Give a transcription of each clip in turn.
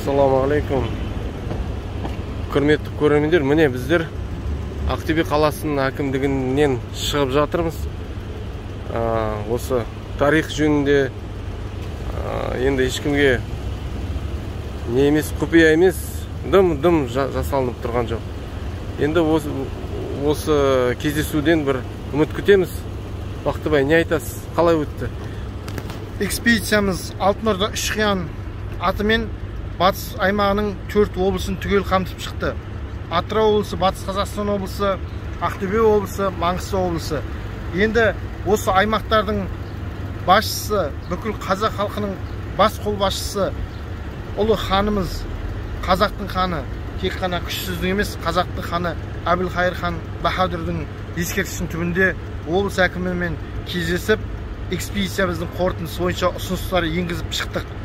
Ассалаумағалейкум. Құрметті көрермендер, міне біздер Ақтөбе қаласының әкімдігінен шығып жатырмыз. Осы тарих жөнінде енді ешкімге не емес, құпия емес, дым жасалынып тұрған жоқ. Енді осы кездесуден бір үміт күтеміз. Бақтыбай, не айтасыз? Қалай өтті? Экспедициямыз Алтын Орда Үшқиян атымен батыс аймағының 4 облысын түгел қамтып шықты. Атырау облысы, Батыс Қазақстан облысы, Ақтөбе облысы, Маңғыстау облысы. Енді осы аймақтардың басшысы, бүкіл қазақ халқының бас қолбасшысы ұлы ханымыз, қазақтың ханы, тек қана күшсіздің емес, қазақтың ханы Әбілқайыр хан Баһадүрдің ескерткішінің түбінде облыс әкімімен кездесіп, экспедициямыздың қорытындысы бойынша ұсыныстар енгізіп шықтық.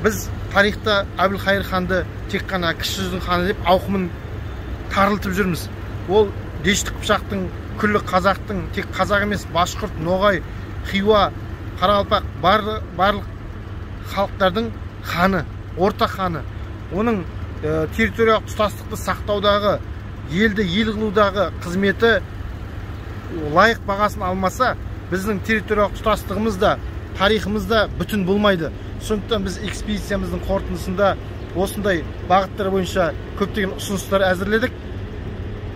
Біз тарихта Әбілқайыр ханды тек қана кіші жүздің ханы деп ауқымын тарылтып жүрміз. Ол дешті қыпшақтың, күллі қазақтың, тек қазақ емес, башқұрт, ноғай, хиуа, қарақалпақ барлық халықтардың ханы, ортақ ханы. Оның территориялық тұтастықты сақтаудағы, елді ел қылудағы қызметі лайық бағасын алмаса, біздің территориялық тұтастығымыз да, тарихымыз да бүтін болмайды. Сондықтан біз экспедициямыздың қорытындысында осындай бағыттар бойынша көптеген ұсыныстар әзірледік.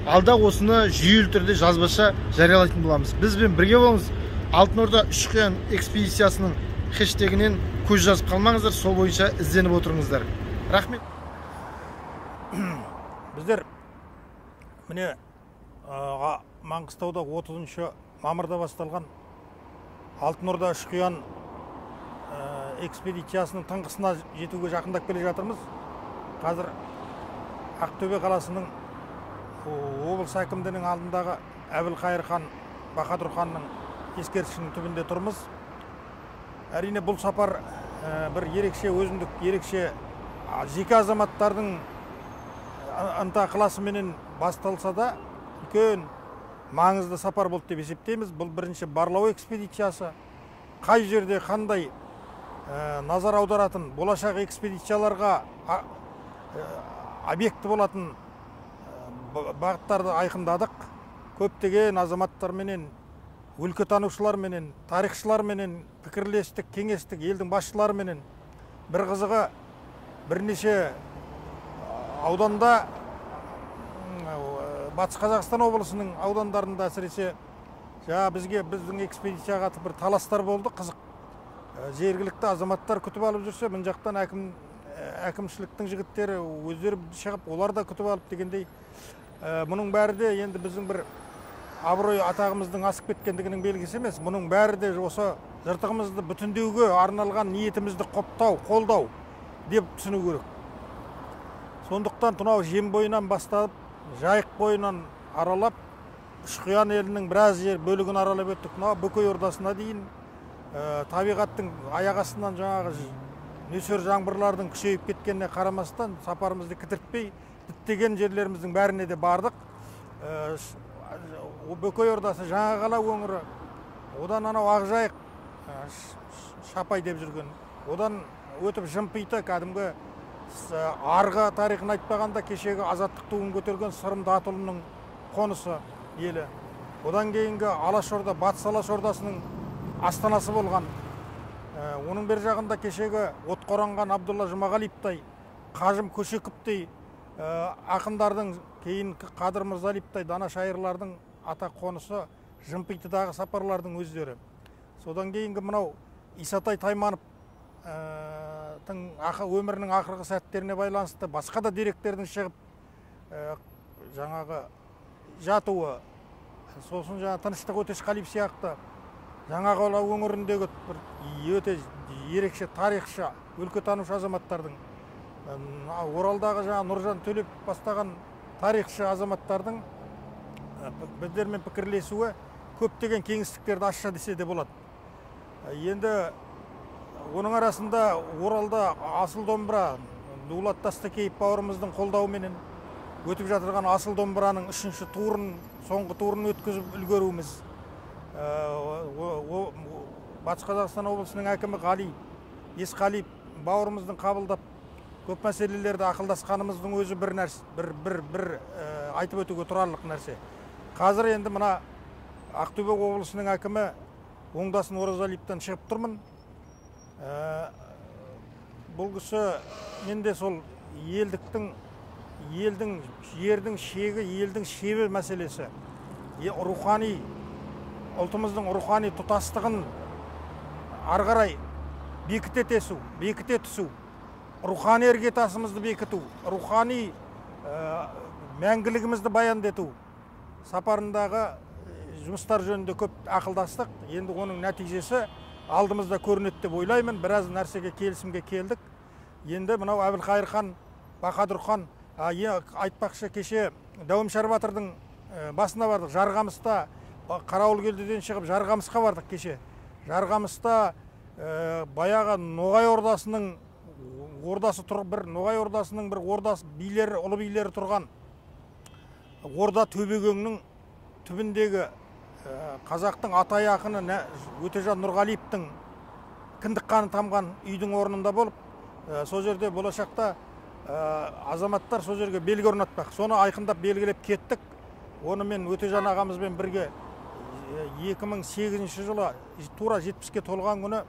Алда осыны жүйелі түрде жазбаша жариялайтын боламыз. Бізбен бірге болыңыз. Алтын Орда Үшқиян экспедициясының хэштегінен көз жазып қалмаңыздар, сол бойынша ізденіп отырыңыздар. Рахмет. Біздер міне Маңғыстауда 30 мамырда басталған Алтын Орда Үшқиян экспедициясының тыңғысына жетуге жақындап келе жатырмыз. Қазір Ақтөбе қаласының облыс әкімдігінің алдындағы Әбілқайыр хан Баһадүр ханның ескерткішінің түбінде тұрмыз. Әрине бұл сапар бір ерекше, өзіндік ерекше жеке азаматтардың ынта ықыласыменен басталса да, үлкен маңызды сапар болды деп есептейміз. Бұл бірінші барлау экспедициясы. Қай жерде қандай назар аударатын, болашақ экспедицияларға объекті болатын бағыттарды айқындадық. Көптеген азаматтарменен, өлкетанушыларменен, тарихшыларменен пікірлестік, кеңестік, елдің басшыларменен. Бір қызығы, бірнеше ауданда, Батыс Қазақстан облысының аудандарында әсіресе біздің экспедицияға бір таластар болды, қызық. Жергілікті азаматтар күтіп алып жүрсе, мына жақтан әкімшіліктің жігіттері өздері шығып, олар да күтіп алып дегендей. Мұның бәрі де енді біздің бір абырой атағымыздың асып кеткендігінің белгісі емес. Мұның бәрі де осы жыртығымызды бүтіндеуге арналған ниетімізді қолдау деп түсіну керек. Сондықтан тұнау жем бойынан бастап, жайық бойынан аралап, Үшқиян елінің біраз жер бөлігін аралап өттік. Бөкей ордасына дейін табиғаттың аяқ астынан жаңағы нөсер жаңбырлардың күшейіп кеткеніне қарамастан сапарымызды кідіртпей, діттеген жерлеріміздің бәріне де бардық. Бөкей ордасы, Жаңақала өңірі, одан анау Ақжайық, Шапай деп жүрген, одан өтіп Жымпиты, кәдімгі арғы тарихын айтпағанда кешегі азаттық туын көтерген Сырым Датұлының қонысы елі. Одан кейінгі Алашорда, Батыс Алашордасының астанасы болған. Оның бер жағында кешегі отқа оранған Абдулла Жұмағалиевтай, Қажым Көшековтай, ақындардың, кейін Қадыр Мырзалиевтай, дана шайырлардың ата қонысы Жымпитыдағы сапарлардың өздері. Содан кейінгі мынау Исатай Тайманов өмірінің ақырғы сәттеріне байланысты басқа да деректердің шығып жаңағы жатуы, сосын Тыныштық Өтешқалиев сияқты Жаңақала өңіріндегі өте ерекше тарихшы, өлкетанушы азаматтардың, Оралдағы Нұржан Төлеп бастаған тарихшы азаматтардың біздермен пікірлесуі көптеген кеңістіктерді ашса десе де болады. Енді оның арасында Оралда асыл домбыра, Дулат Тастакеев бауырымыздың қолдауыменен өтіп жатырған асыл домбыраның 3-ші турын, соңғы турын өткізіп үлгеруіміз. Батыс Қазақстан облысының әкімі Ғали Есқалиев бауырымыздың қабылдап көп мәселелерді ақылдасқанымыздың өзі бір нәрсе, бір айтып өтуге тұрарлық нәрсе. Қазір енді мына Ақтөбе облысының әкімі Оңдасын Оразалиевтен шығып тұрмын. Бұл кісі менде сол елдің жердің шегі, елдің шебі мәселесі, рухани, ұлтымыздың рухани тұтастығын ары қарай бекіте түсу, рухани іргетасымызды бекіту, рухани мәңгілігімізді баяндату сапарындағы жұмыстар жөнінде көп ақылдастық. Енді оның нәтижесі алдымызда көрінеді деп ойлаймын. Біраз нәрсеге келісімге келдік. Енді мынау Әбілқайыр хан, Баһадүр хан, айтпақшы кеше Дәуімшар батырдың басына бардық. Жарғамыста, Қарауылкелдіден шығып Жарғамысқа бардық кеше. Жарғамыста баяғы Ноғай ордасының ордасы тұрып, Ноғай ордасының бір ордасы билері, ұлы билері тұрған орда төбегеңнің түбіндегі қазақтың атай ақыны Өтежан Нұрғалиевтің кіндік қаны тамған үйдің орнында болып, сол жерде болашақта азаматтар сол жерге белгі орнатпақ. Соны айқындап белгілеп кеттік. Оны мен Өтежан ағамызбен бірге 2008 жылы тура 70-ке толған күні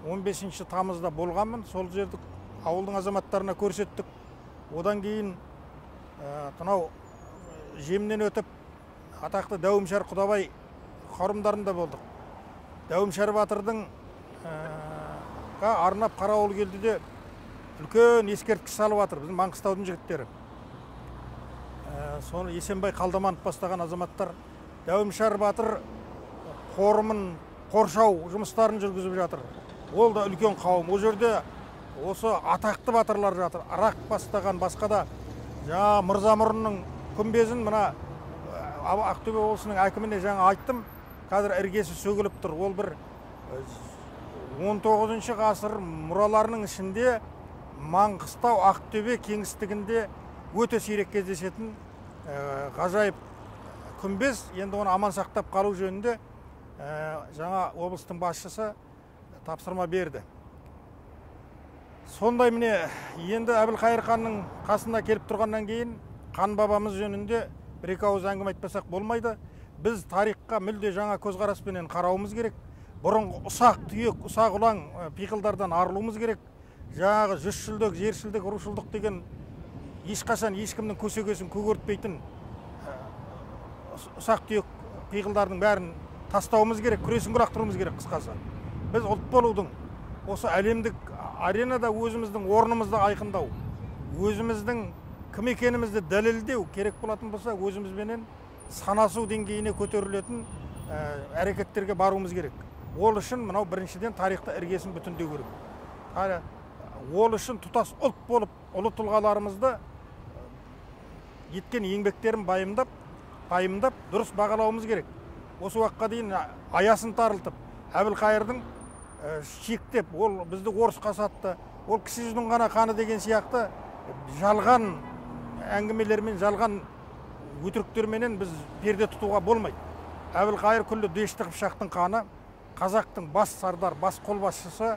15 тамызда болғанмын. Сол жерді ауылдың азаматтарына көрсеттік. Одан кейін тынау жемнен өтіп атақты Дәуімшар Құдабай қорымдарында болдық. Дәуімшар батырдың арнап Қарауылкелдіде үлкен ескерткіш салып жатыр біздің Маңғыстаудың жігіттері. Соны Есенбай Қалдаманов бастаған азаматтар Дәуімшар батыр қорымын қоршау жұмыстарын жүргізіп жатыр. Ол да үлкен қауым. Ол жерде осы атақты батырлар жатыр. Арақ бастаған басқа да жаңа Мырзамұрынның күмбезін мына Ақтөбе облысының әкіміне жаңа айттым. Қазір іргесі сөгіліп тұр. Ол бір 19 ғасыр мұраларының ішінде Маңғыстау, Ақтөбе кеңістігінде өте сирек кездесетін ғажайып күмбез. Енді оны аман сақтап қалу жөнінде жаңа облыстың басшысы тапсырма берді. Сондай міне енді Әбілқайыр ханның қасына келіп тұрғаннан кейін хан бабамыз жөнінде бір-екі ауыз әңгіме айтпасақ болмайды. Біз тарихқа мүлде жаңа көзқараспенен қарауымыз керек. Бұрынғы ұсақ түйек, ұсақ ұлаң пиғылдардан арылуымыз керек. Жаңағы жүзшілдік, жершілдік, рушылдық деген ешқашан ешкімнің көсегесін көгертпейтін ұсақ түйек пиғылдардың бәрін тастауымыз керек, күресін құрақтыруымыз керек қысқасы. Біз ұлт болудың осы әлемдік аренада өзіміздің орнымызды айқындау, өзіміздің кім екенімізді дәлелдеу керек болатын болса, өзімізбенен санасу деңгейіне көтерілетін әрекеттерге баруымыз керек. Ол үшін мынау біріншіден тарихта іргесін бүтіндеу керек. Ол үшін тұтас ұлт болып, ұлы тұлғаларымызды еткен еңбектерін пайымдап, дұрыс бағалауымыз керек. Осы уақытқа дейін аясын тарылтып, Әбілқайырдың шектеп, ол бізді орысқа сатты, ол кіші жүздің ғана қаны деген сияқты жалған әңгімелермен, жалған өтіріктерменен біз перде тұтуға болмайды. Әбілқайыр күллі Дешті Қыпшақтың қаны, қазақтың бас сардар, бас қолбасшысы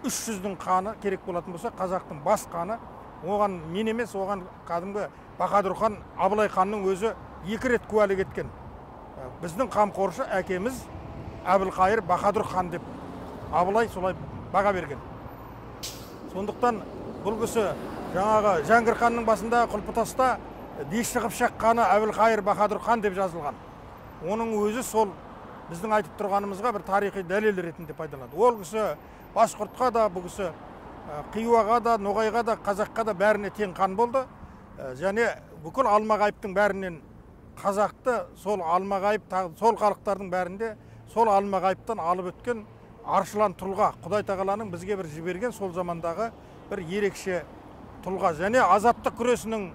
300-дің қаны керек болатын болса, қазақтың бас қаны, оған мен емес, оған кәдімгі Баһадүр хан, Абылай ханның өзі 2 рет куәлік еткен. Біздің қамқоршы әкеміз Әбілқайыр Баһадүр хан деп Абылай солай баға берген. Сондықтан бұл кісі жаңағы Жәңгір ханның басындағы Құлпытаста Дешті Қыпшақ ханы Әбілқайыр Баһадүр хан деп жазылған. Оның өзі сол біздің айтып тұрғанымызға бір тарихи дәлел ретінде пайдаланды. Ол кісі Башқұртқа да, бұл кісі Қиуаға да, Ноғайға да, Қазаққа да бәріне тең хан болды. Және бүкіл Алмағайыптың бәрінен қазақты сол Алмағайып, сол халықтардың бәрінде сол Алмағайыптан алып өткен аршылан тұлға, Құдай тағаланың бізге бір жіберген сол замандағы бір ерекше тұлға. Және азаттық күресінің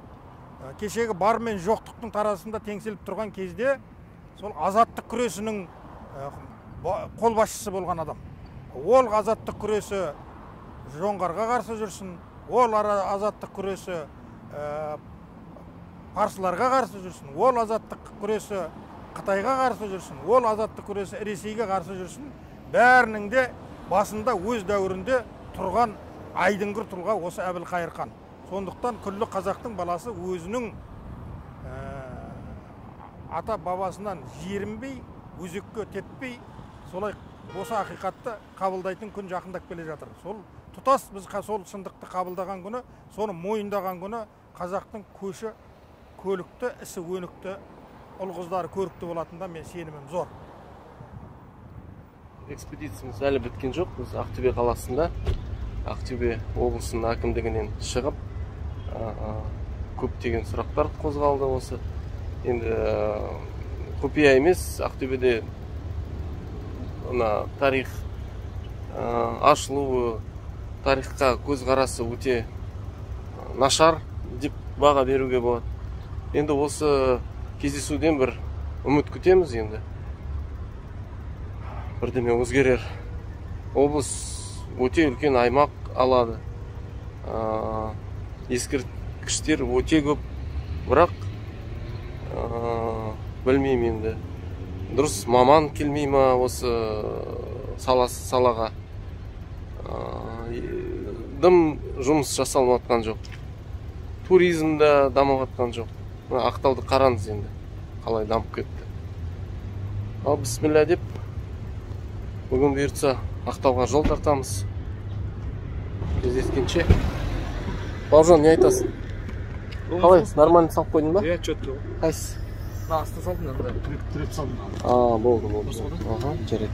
кешегі бар мен жоқтықтың тарасында теңселіп тұрған кезде сол азаттық күресінің қолбасшысы болған адам. Ол азаттық күресі жоңғарға қарсы жүрсін, ол азаттық күресі парсыларға қарсы жүрсін, ол азаттық күресі Қытайға қарсы жүрсін, ол азаттық күресі Ресейге қарсы жүрсін, бәрінің де басында өз дәуірінде тұрған айдыңғыр тұлға осы Әбілқайыр хан. Сондықтан күллі қазақтың баласы өзінің ата бабасынан жерінбей, өзекке теппей, солай осы ақиқатты қабылдайтын күн жақындап келе жатыр. Сол тұтас біз сол шындықты қабылдаған күні, соны мойындаған күні қазақтың көші, көлікті, ісі өнікті, ұл-қыздары көрікті болатында мен сенімім зор. Экспедициямыз әлі біткен жоқ. Біз Ақтөбе қаласында, Ақтөбе облысының әкімдігінен шығып, көптеген сұрақтар қозғалды осы. Енді құпия емес, Ақтөбеде тарих ашылуы, тарихқа көзқарасы өте нашар деп баға беруге болады. Енді осы кездесуден бір үміт күтеміз енді. Бірдеме өзгерер. Облыс өте үлкен аймақ алады. Ескерткіштер өте көп, бірақ білмеймін енді. Дұрыс маман келмей ма осы салаға? Дым жұмыс жасалматқан жоқ. Туризмда дамыватқан жоқ. Ақтауды қараңыз енді, қалай дамып кетті. Ал бісміллә деп, бүгін бұйыртса Ақтауға жол тартамыз. Кездескенше. Бауыржан, не айтасың? Қалай, нормально салып қойдың ба? Иә, четко. Қайсы? Астына салдың анда. Түреп салдың. Болды. Жарайды.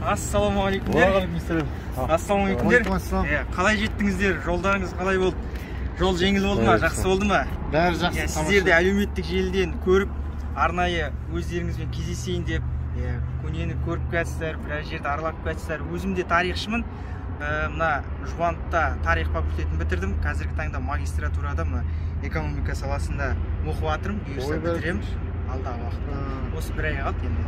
Ассалаумағалейкумдер. Ассалаумағалейкумдер. Қалай жеттіңіздер? Жолдарыңыз қалай болды? Жол жеңіл болды ма? Жақсы болды ма? Бәрі жақсы. Сіздерді әлеуметтік желіден көріп, арнайы өздеріңізбен кездесейін деп, көнені көріп кәтсіздер, біраз жерді аралап кәтсіздер. Өзім де тарихшымын. Мына Жуантта тарих факультетін бітірдім. Қазіргі таңда магистратурада экономика саласында оқып жатырмын. Бұйырса бітіремін алдағы уақытта. Осы бір ай қалды енді.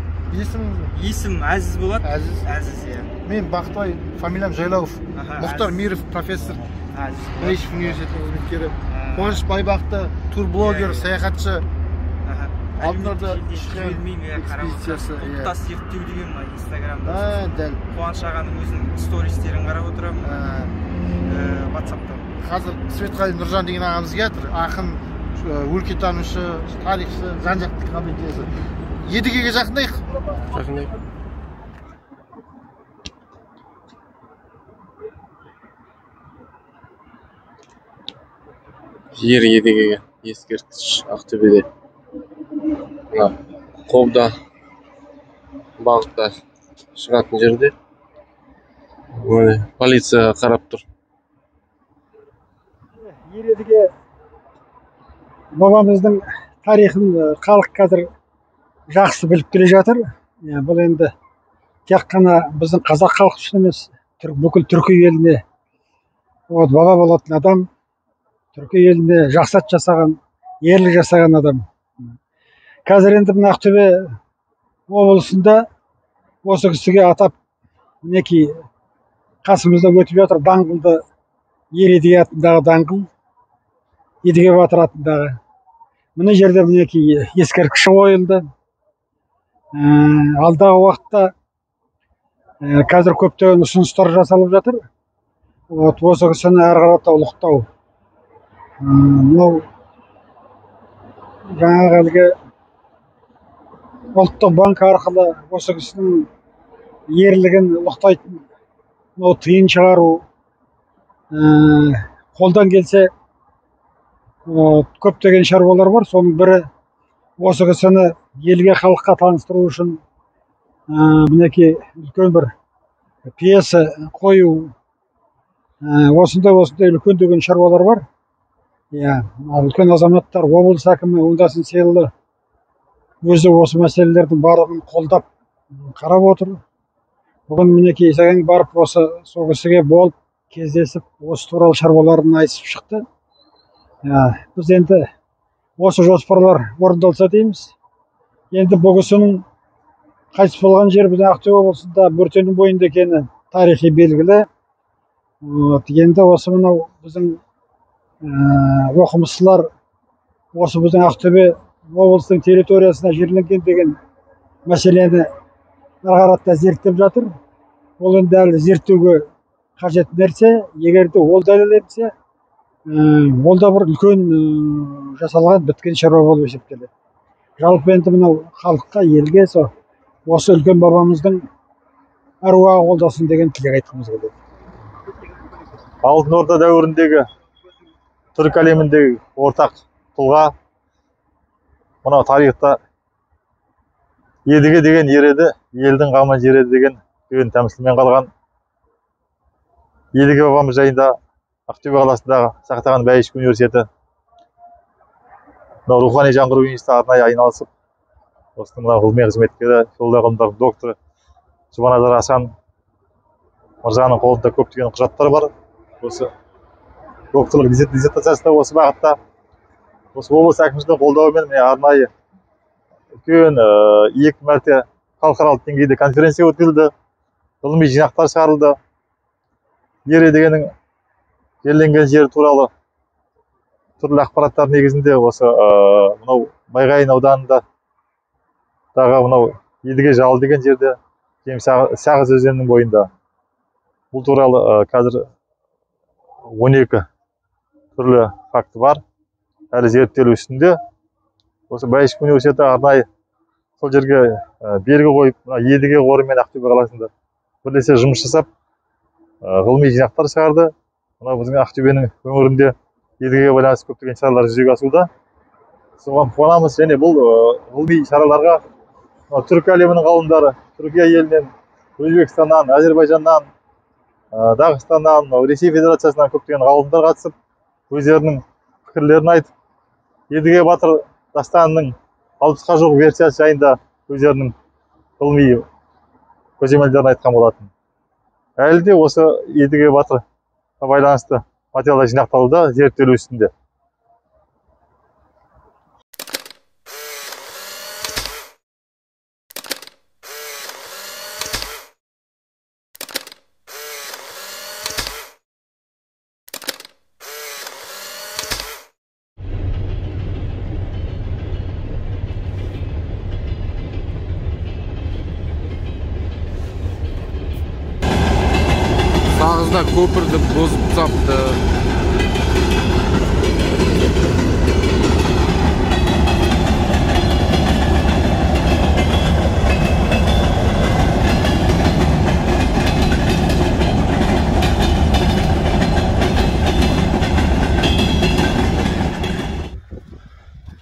Есім Әзіз болады. Әзіз, иә. Мен Бақтыбай, фамилиям Жайлауов. Мұхтар Миров, профессор. Бейшев университетінің қызметкері. Қуаныш Байбақты, турблогер, саяхатшы. Алтынорда экспедициясы. Құлтас зерттеу деген инстаграмда. Дәл. Қуаныш ағаның өзінің стористерін қарап отырамын. WhatsApp'та. Қазір Светқали Нұржан деген ағамыз келатыр. Ақын, өлкетанушы, тарихшы, жан-жақты қабілеті. Едігеге жақындайық. Жер Едігеге ескерткіш Ақтөбеде. Қобда бағытта шығатын жерде. Полиция қарап тұр. Ер Едіге бабамыздың тарихын халық қазір жақсы біліп келе жатыр. Бұл енді тек қана біздің қазақ халқы үшін емес, бүкіл түркі еліне баба болатын адам, түркі еліне жақсат жасаған, ерлік жасаған адам. Қазір енді мына Ақтөбе облысында осы кісіге атап мінекей қасымызда өтіп жатыр даңғылды, Ер Едіге атындағы даңғыл, Едіге батыр атындағы. Мына жерде мінекей ескерткіші қойылды. Алдағы уақытта қазір көптеген ұсыныстар жасалып жатыр. Осы кісіні әрі қарата ұлықтау. Мынау жаңағы әлгі ұлттық банк арқылы осы кісінің ерлігін ұлықтайтын тиын шығару, қолдан келсе көптеген шаруалар бар. Соның бірі осы кісіні елге, халыққа таныстыру үшін мінекей үлкен бір пьеса қою, осындай үлкендеген шаруалар бар. Үлкен азаматтар, облыс әкімі Оңдасын Сейілұлы өзі осы мәселелердің барлығын қолдап қарап отыр. Бүгін мінекей сәген барып осы сол кісіге болып кездесіп, осы туралы шаруаларын айтысып шықты. Біз енді осы жоспарлар орындалса дейміз. Енді бұл кісінің қайтыс болған жер біздің Ақтөбе облысында Бөртенің бойында екені тарихи белгілі. Енді осы мынау біздің оқымыстылар осы біздің Ақтөбе облысының территориясына жерленген деген мәселені ары қарата зерттеп жатыр. ол енді әлі зерттеуге қажет нәрсе. Егер де ол дәлелденсе, ол да бір үлкен жасалған біткен шаруа болып есептеледі. Жалпы енді мынау халыққа, елге осы үлкен бабамыздың әруағы қолдасын деген тілек айтқымыз келеді. Алтын Орда дәуіріндегі түрік әлеміндегі ортақ тұлға мынау тарихта едіге деген ер еді, елдің қамын жер еді деген тәмсілмен қалған едіге бабамыз жайында Ақтөбе қаласындағы Сақтаған Бәйішев университеті рухани жаңғыру институты арнайы айналысып, осының мына ғылыми қызметкері, филология ғылымдарының докторы Жұбаназар Асан мырзаның қолында көптеген құжаттар бар. Осы докторлық диссертациясы да осы бағытта. Осы облыс әкімшілігінің қолдауымен арнайы үлкен 2 мәрте халықаралық деңгейде конференция өткізілді, ғылыми жинақтар шығарылды. Ер едігенің жерленген жері туралы түрлі ақпараттар негізінде осы мынау Байғайын ауданында дағы мынау Едіге жалы деген жерде Сағыз өзенінің бойында. Бұл туралы қазір 12 түрлі факті бар. Әлі зерттелу үстінде. Осы Бәйішев университеті арнайы сол жерге белгі қойып, Едіге қоры мен Ақтөбе қаласында бірлесе жұмыс жасап, ғылыми жинақтар шығарды. Мына біздің Ақтөбенің өңірінде Едігеге байланысты көптеген шаралар жүзеге асуда. Соған қуанамыз, және бұл ғылыми шараларға түрік әлемінің ғалымдары, Түркия елінен, Өзбекстаннан, Әзербайжаннан, Дағыстаннан, Ресей Федерациясынан көптеген ғалымдар қатысып, өздерінің пікірлерін айтып, Едіге батыр дастанының 60-қа жуық версиясы жайында өздерінің ғылыми көземелдерін айтқан болатын. Әлі де осы Едіге батырға байланысты материалдар жинақталуда, зерттелу үстінде. Сағызда көпірді бұзып тастапты.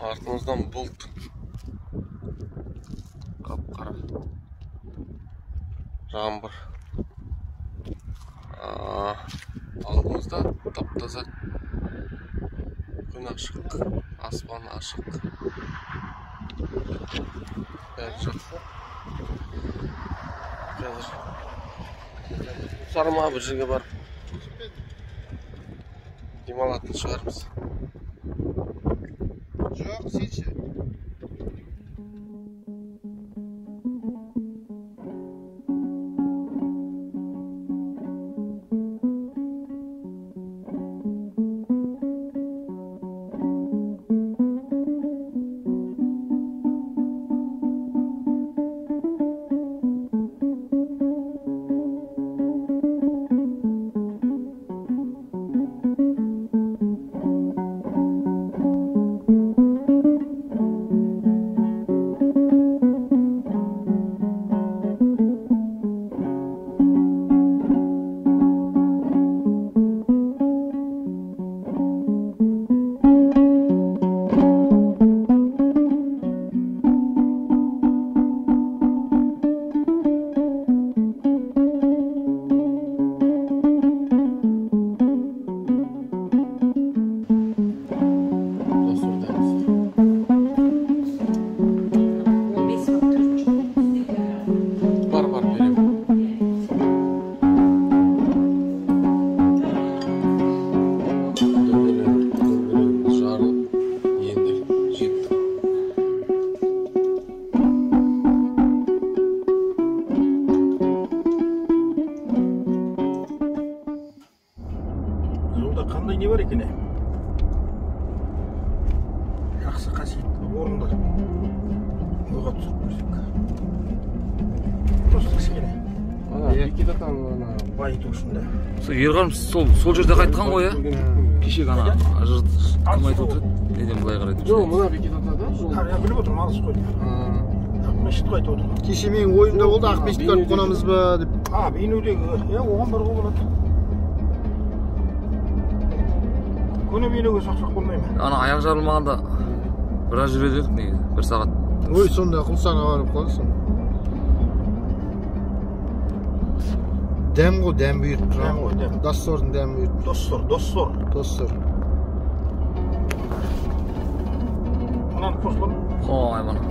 Артымыздан бұлт. Қап-қара. Жаңбыр. Алдымызда тап-таза күн ашық, аспан ашық. Бәрі жақсы. Қазір сарма бір жерге барып демалатын шығармыз. Жоқ, сенші. қандай не бар екен? Жақсы қасиетті орындар. Оға түсіп көрсек. Просто кішкене. Ана бекет атаң ана байыту ушунда. Ерғарым сол жерде қайтқан ғой, кешегі ана кім айтып отыр? Неден былай қарайды? Жоқ, мына бекет ата да жол. Я біліп отырмын, алыс қой. Ақмешітті айтып отырмын. Кеше менің ойымда болды, Ақмешітке барып қонамыз ба деп. Бейнеудегі, оған баруға болады. Көне бейнеуге соқсақ болмай ма? Ана аяқ жарылмағанда біраз жүреді едік негізі, 1 сағат. Ой, сонда Құлсарға барып қаласың. Дәм ғой, дәм бұйырт тұрам ғой. Доссордың дәм бұйырт. Доссор. Мұнаны қосылым? Ой, мана.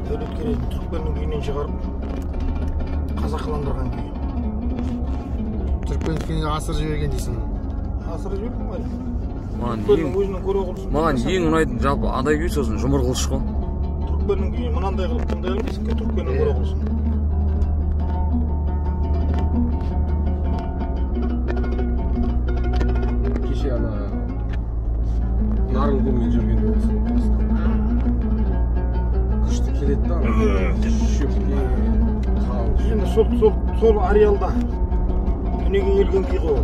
Дәулеткерейдің түрікменнің күйінен шығарып, қазақыландырған күйі. Түрікменнің асыр жіберген дейсің. Асыры жібердің бәрі. Маған ең ұнайтын жалпы адай күй сосын жұмыр қылыш қой. Түрікменнің күйі мынандай қылып тыңдай алмайсың, түрікменнің көре қылсын. Кеше ана нарын көмей жүргенде болсын. Күшті келеді да. Шөпке, қал. Енді сол ареалда дүниеге келген күй ғой.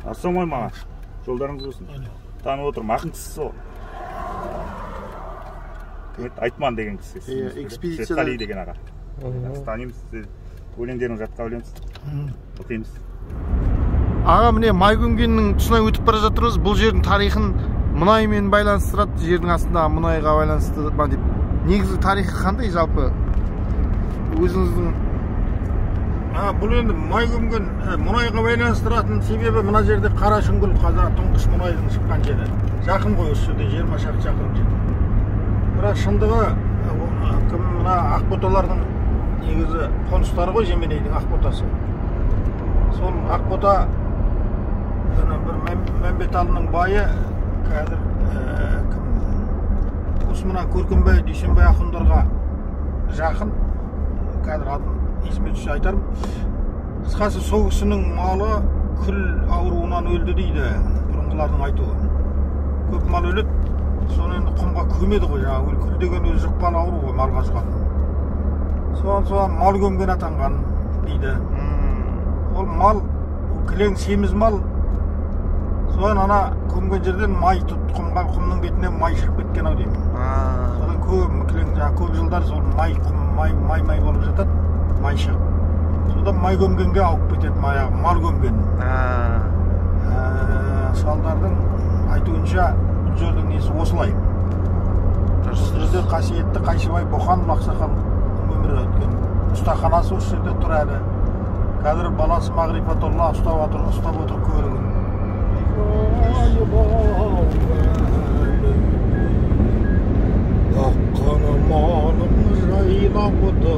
Ассалаумағалейкум аға. Жолдарыңыз болсын. Танып отырмын, ақын кісісі ғой. Айтман деген кісі. Экспедицияда. Светқали деген аға. Танимыз, өлеңдерін жатқа өлеміз. Оқимыз. Аға, міне Майкөмгеннің тұсынан өтіп бара жатырмыз. Бұл жердің тарихын мұнаймен байланыстырады, жердің астында мұнайға байланысты ма деп. Негізі тарихы қандай жалпы? Өзіңіздің Бұл енді Майкөмген мұнайға байланыстыратын себебі мына жерде Қарашүңгіл қазақ тұңғыш мұнайдың шыққан жері. Жақын ғой осы жерде 20 шақырым жер. Бірақ шындығы мына Ақботалардың негізі қоныстары ғой, Жеменейдің Ақботасы. Сол Ақбота бір Мәмбеталының байы қазір осы мына Көркембай, Дүйсенбай ақындарға жақын. Қазір атын есіме түссе айтарым. Қысқасы сол кісінің малы күл ауруынан өлді дейді, бұрынғылардың айтуы. Көп мал өледі, соны енді құмға көмеді ғой, жаңағы күл деген өзі жұқпалы ауру ғой, малға жұғатын. Соған мал көмген атанған дейді. Ол мал, кілең семіз мал. Соған ана көмген жерден май құмның бетіне май шығып кеткен ау деймін. Содан көп жылдар сол май болып жатады, май шығып. Содан май көмгенге ауып кетеді, мал көмген. Салдардың айтуынша бұл жердің несі осылай. Бұл жерде қасиетті Қайшыбай Боқанов ақсақал өмірі өткен. Ұстаханасы осы жерде тұрады. Қазір баласы Мағрифатолла ұстап отыр көлігін. Аққаны малым жайлап отыр.